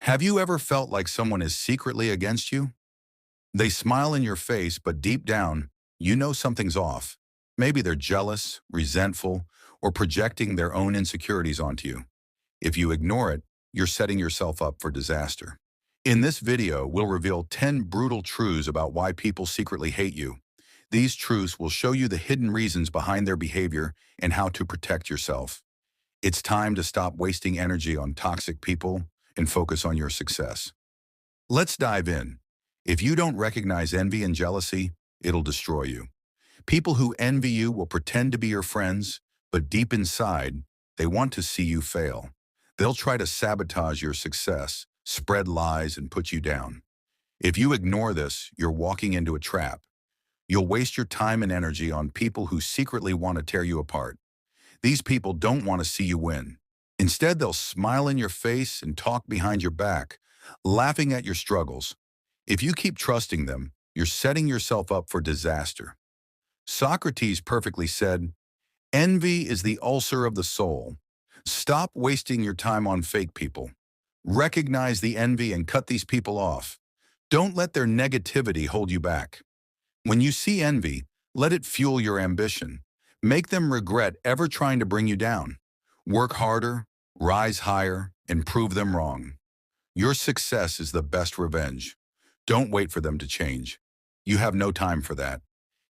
Have you ever felt like someone is secretly against you? They smile in your face, but deep down, you know something's off. Maybe they're jealous, resentful, or projecting their own insecurities onto you. If you ignore it, you're setting yourself up for disaster. In this video, we'll reveal 10 brutal truths about why people secretly hate you. These truths will show you the hidden reasons behind their behavior and how to protect yourself. It's time to stop wasting energy on toxic people and focus on your success. Let's dive in. If you don't recognize envy and jealousy, it'll destroy you. People who envy you will pretend to be your friends, but deep inside, they want to see you fail. They'll try to sabotage your success, spread lies, and put you down. If you ignore this, you're walking into a trap. You'll waste your time and energy on people who secretly want to tear you apart. These people don't want to see you win. Instead, they'll smile in your face and talk behind your back, laughing at your struggles. If you keep trusting them, you're setting yourself up for disaster. Socrates perfectly said, "Envy is the ulcer of the soul." Stop wasting your time on fake people. Recognize the envy and cut these people off. Don't let their negativity hold you back. When you see envy, let it fuel your ambition. Make them regret ever trying to bring you down. Work harder, rise higher, and prove them wrong. Your success is the best revenge. Don't wait for them to change. You have no time for that.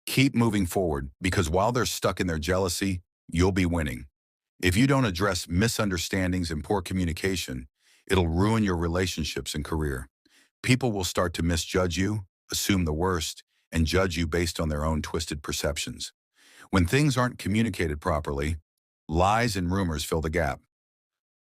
Keep moving forward, because while they're stuck in their jealousy, you'll be winning. If you don't address misunderstandings and poor communication, it'll ruin your relationships and career. People will start to misjudge you, assume the worst, and judge you based on their own twisted perceptions. When things aren't communicated properly, lies and rumors fill the gap.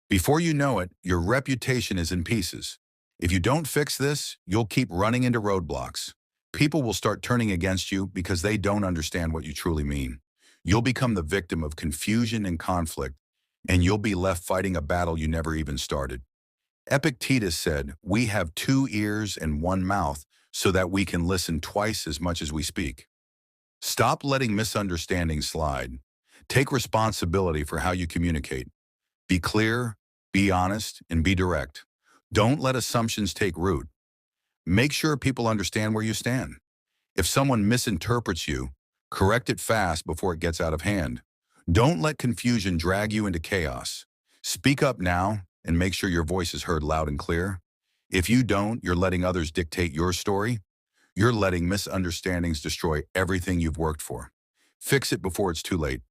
Before you know it, your reputation is in pieces. If you don't fix this, you'll keep running into roadblocks. People will start turning against you because they don't understand what you truly mean. You'll become the victim of confusion and conflict, and you'll be left fighting a battle you never even started. Epictetus said, "We have 2 ears and 1 mouth so that we can listen twice as much as we speak." Stop letting misunderstandings slide. Take responsibility for how you communicate. Be clear, be honest, and be direct. Don't let assumptions take root. Make sure people understand where you stand. If someone misinterprets you, correct it fast before it gets out of hand. Don't let confusion drag you into chaos. Speak up now and make sure your voice is heard loud and clear. If you don't, you're letting others dictate your story. You're letting misunderstandings destroy everything you've worked for. Fix it before it's too late.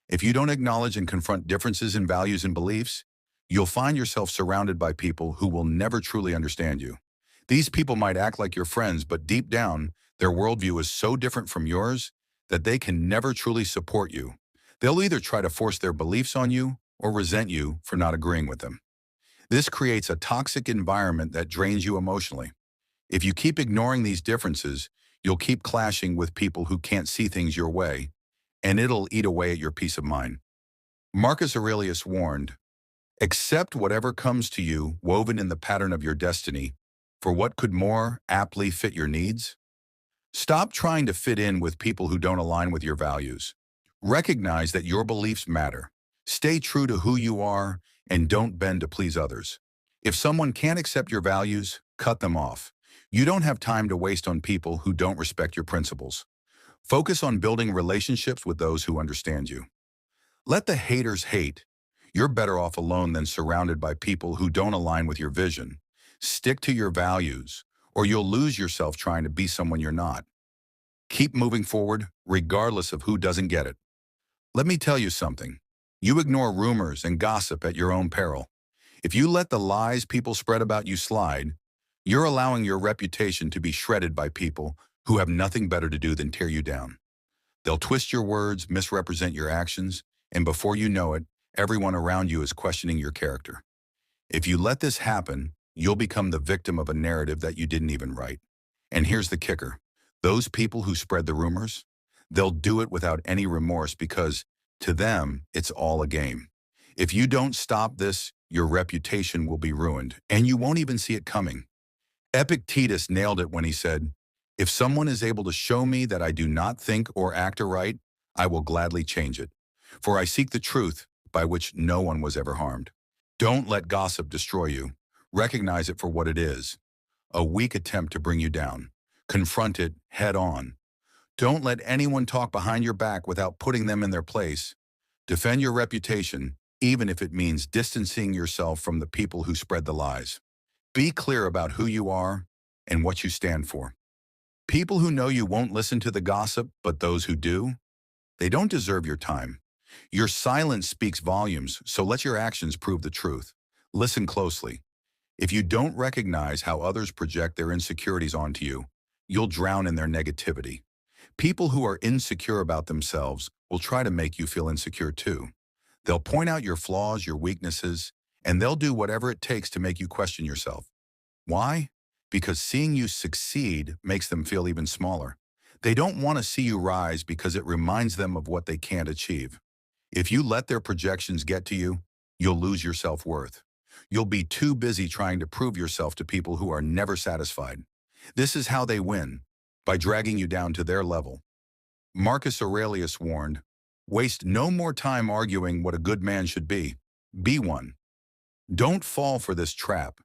If you don't acknowledge and confront differences in values and beliefs, you'll find yourself surrounded by people who will never truly understand you. These people might act like your friends, but deep down, their worldview is so different from yours that they can never truly support you. They'll either try to force their beliefs on you or resent you for not agreeing with them. This creates a toxic environment that drains you emotionally. If you keep ignoring these differences, you'll keep clashing with people who can't see things your way, and it'll eat away at your peace of mind. Marcus Aurelius warned, "Accept whatever comes to you woven in the pattern of your destiny, for what could more aptly fit your needs?" Stop trying to fit in with people who don't align with your values. Recognize that your beliefs matter. Stay true to who you are and don't bend to please others. If someone can't accept your values, cut them off. You don't have time to waste on people who don't respect your principles. Focus on building relationships with those who understand you. Let the haters hate. You're better off alone than surrounded by people who don't align with your vision. Stick to your values, or you'll lose yourself trying to be someone you're not. Keep moving forward, regardless of who doesn't get it. Let me tell you something. You ignore rumors and gossip at your own peril. If you let the lies people spread about you slide, you're allowing your reputation to be shredded by people who have nothing better to do than tear you down. They'll twist your words, misrepresent your actions, and before you know it, everyone around you is questioning your character. If you let this happen, you'll become the victim of a narrative that you didn't even write. And here's the kicker. Those people who spread the rumors, they'll do it without any remorse because, to them, it's all a game. If you don't stop this, your reputation will be ruined, and you won't even see it coming. Epictetus nailed it when he said, "If someone is able to show me that I do not think or act aright, I will gladly change it. For I seek the truth by which no one was ever harmed." Don't let gossip destroy you. Recognize it for what it is, a weak attempt to bring you down. Confront it head on. Don't let anyone talk behind your back without putting them in their place. Defend your reputation, even if it means distancing yourself from the people who spread the lies. Be clear about who you are and what you stand for. People who know you won't listen to the gossip, but those who do, they don't deserve your time. Your silence speaks volumes, so let your actions prove the truth. Listen closely. If you don't recognize how others project their insecurities onto you, you'll drown in their negativity. People who are insecure about themselves will try to make you feel insecure too. They'll point out your flaws, your weaknesses, and they'll do whatever it takes to make you question yourself. Why? Because seeing you succeed makes them feel even smaller. They don't want to see you rise because it reminds them of what they can't achieve. If you let their projections get to you, you'll lose your self-worth. You'll be too busy trying to prove yourself to people who are never satisfied. This is how they win, by dragging you down to their level. Marcus Aurelius warned, "Waste no more time arguing what a good man should be. Be one." Don't fall for this trap.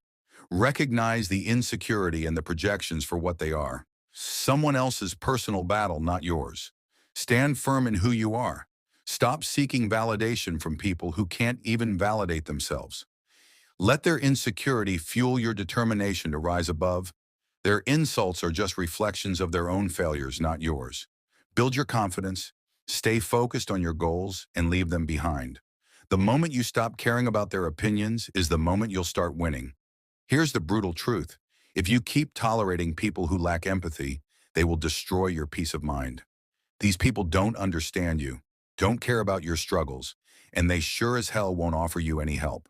Recognize the insecurity and the projections for what they are. Someone else's personal battle, not yours. Stand firm in who you are. Stop seeking validation from people who can't even validate themselves. Let their insecurity fuel your determination to rise above. Their insults are just reflections of their own failures, not yours. Build your confidence, stay focused on your goals, and leave them behind. The moment you stop caring about their opinions is the moment you'll start winning. Here's the brutal truth. If you keep tolerating people who lack empathy, they will destroy your peace of mind. These people don't understand you, don't care about your struggles, and they sure as hell won't offer you any help.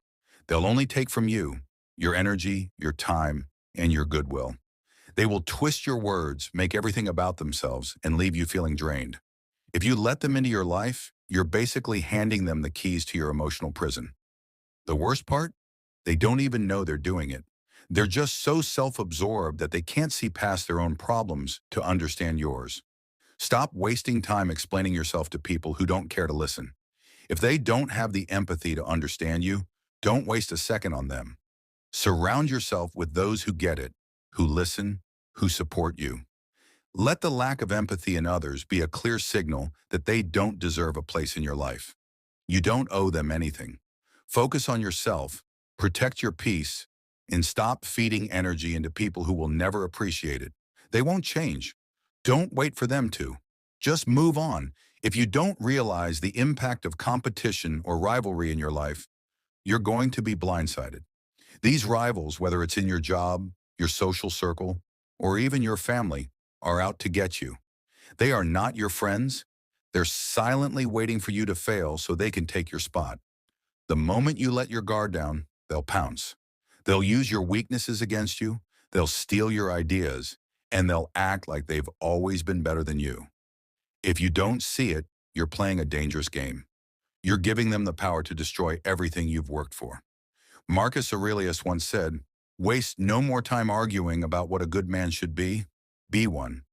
They'll only take from you your energy, your time, and your goodwill. They will twist your words, make everything about themselves, and leave you feeling drained. If you let them into your life, you're basically handing them the keys to your emotional prison. The worst part? They don't even know they're doing it. They're just so self-absorbed that they can't see past their own problems to understand yours. Stop wasting time explaining yourself to people who don't care to listen. If they don't have the empathy to understand you, don't waste a second on them. Surround yourself with those who get it, who listen, who support you. Let the lack of empathy in others be a clear signal that they don't deserve a place in your life. You don't owe them anything. Focus on yourself, protect your peace, and stop feeding energy into people who will never appreciate it. They won't change. Don't wait for them to. Just move on. If you don't realize the impact of competition or rivalry in your life, you're going to be blindsided. These rivals, whether it's in your job, your social circle, or even your family, are out to get you. They are not your friends. They're silently waiting for you to fail so they can take your spot. The moment you let your guard down, they'll pounce. They'll use your weaknesses against you, they'll steal your ideas, and they'll act like they've always been better than you. If you don't see it, you're playing a dangerous game. You're giving them the power to destroy everything you've worked for. Marcus Aurelius once said, "Waste no more time arguing about what a good man should be one."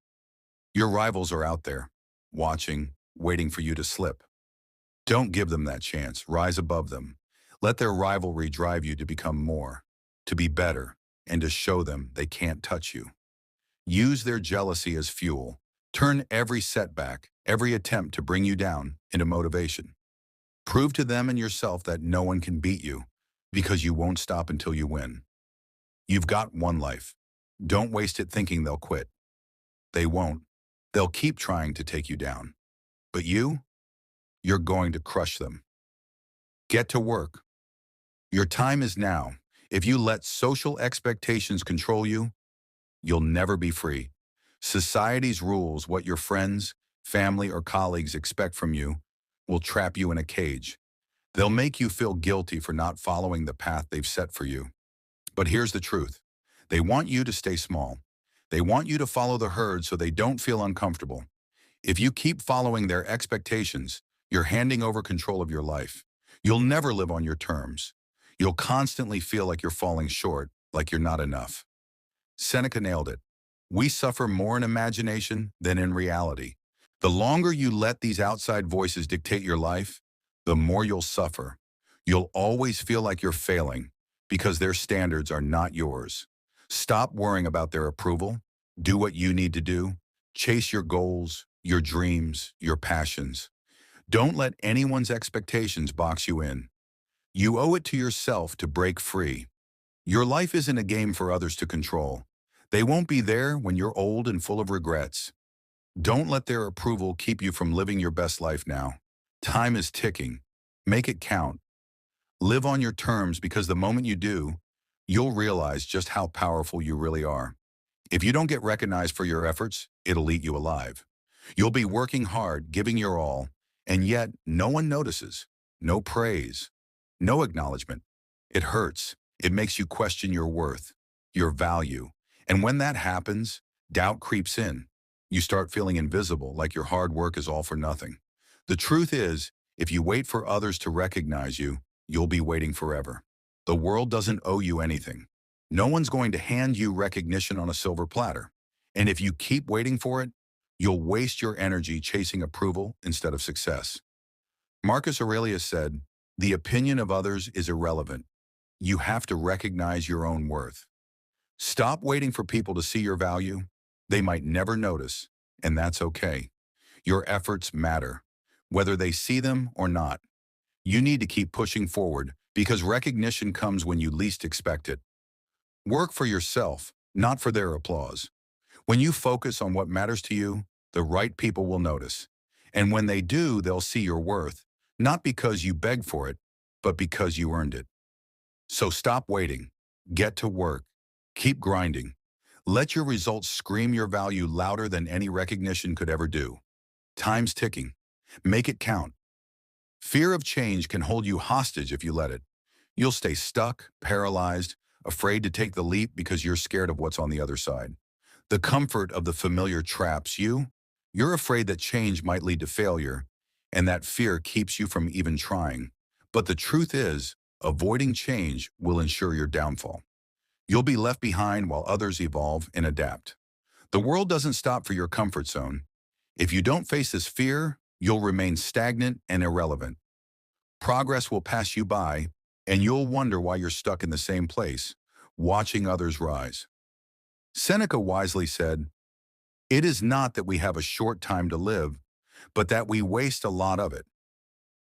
Your rivals are out there, watching, waiting for you to slip. Don't give them that chance. Rise above them. Let their rivalry drive you to become more, to be better, and to show them they can't touch you. Use their jealousy as fuel. Turn every setback, every attempt to bring you down, into motivation. Prove to them and yourself that no one can beat you, because you won't stop until you win. You've got one life. Don't waste it thinking they'll quit. They won't. They'll keep trying to take you down. But you're going to crush them. Get to work. Your time is now. If you let social expectations control you, you'll never be free. Society's rules, what your friends, family, or colleagues expect from you, will trap you in a cage. They'll make you feel guilty for not following the path they've set for you. But here's the truth. They want you to stay small. They want you to follow the herd so they don't feel uncomfortable. If you keep following their expectations, you're handing over control of your life. You'll never live on your terms. You'll constantly feel like you're falling short, like you're not enough. Seneca nailed it. We suffer more in imagination than in reality. The longer you let these outside voices dictate your life, the more you'll suffer. You'll always feel like you're failing because their standards are not yours. Stop worrying about their approval. Do what you need to do. Chase your goals, your dreams, your passions. Don't let anyone's expectations box you in. You owe it to yourself to break free. Your life isn't a game for others to control. They won't be there when you're old and full of regrets. Don't let their approval keep you from living your best life now. Time is ticking. Make it count. Live on your terms, because the moment you do, you'll realize just how powerful you really are. If you don't get recognized for your efforts, it'll eat you alive. You'll be working hard, giving your all, and yet no one notices. No praise, no acknowledgement. It hurts. It makes you question your worth, your value. And when that happens, doubt creeps in. You start feeling invisible, like your hard work is all for nothing. The truth is, if you wait for others to recognize you, you'll be waiting forever. The world doesn't owe you anything. No one's going to hand you recognition on a silver platter. And if you keep waiting for it, you'll waste your energy chasing approval instead of success. Marcus Aurelius said, "The opinion of others is irrelevant. You have to recognize your own worth." Stop waiting for people to see your value. They might never notice, and that's okay. Your efforts matter, whether they see them or not. You need to keep pushing forward, because recognition comes when you least expect it. Work for yourself, not for their applause. When you focus on what matters to you, the right people will notice. And when they do, they'll see your worth, not because you begged for it, but because you earned it. So stop waiting. Get to work. Keep grinding. Let your results scream your value louder than any recognition could ever do. Time's ticking. Make it count. Fear of change can hold you hostage if you let it. You'll stay stuck, paralyzed, afraid to take the leap because you're scared of what's on the other side. The comfort of the familiar traps you. You're afraid that change might lead to failure, and that fear keeps you from even trying. But the truth is, avoiding change will ensure your downfall. You'll be left behind while others evolve and adapt. The world doesn't stop for your comfort zone. If you don't face this fear, you'll remain stagnant and irrelevant. Progress will pass you by, and you'll wonder why you're stuck in the same place, watching others rise. Seneca wisely said, "It is not that we have a short time to live, but that we waste a lot of it."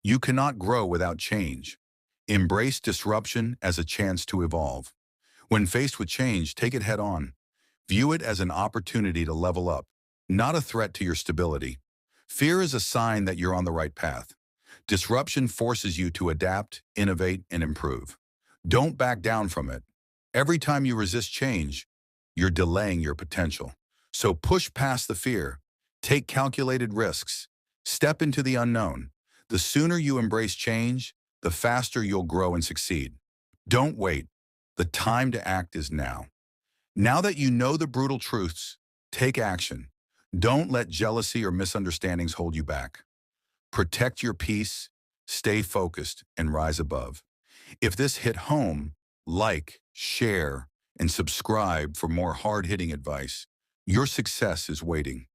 You cannot grow without change. Embrace disruption as a chance to evolve. When faced with change, take it head on. View it as an opportunity to level up, not a threat to your stability. Fear is a sign that you're on the right path. Disruption forces you to adapt, innovate, and improve. Don't back down from it. Every time you resist change, you're delaying your potential. So push past the fear. Take calculated risks. Step into the unknown. The sooner you embrace change, the faster you'll grow and succeed. Don't wait. The time to act is now. Now that you know the brutal truths, take action. Don't let jealousy or misunderstandings hold you back. Protect your peace, stay focused, and rise above. If this hit home, like, share, and subscribe for more hard-hitting advice. Your success is waiting.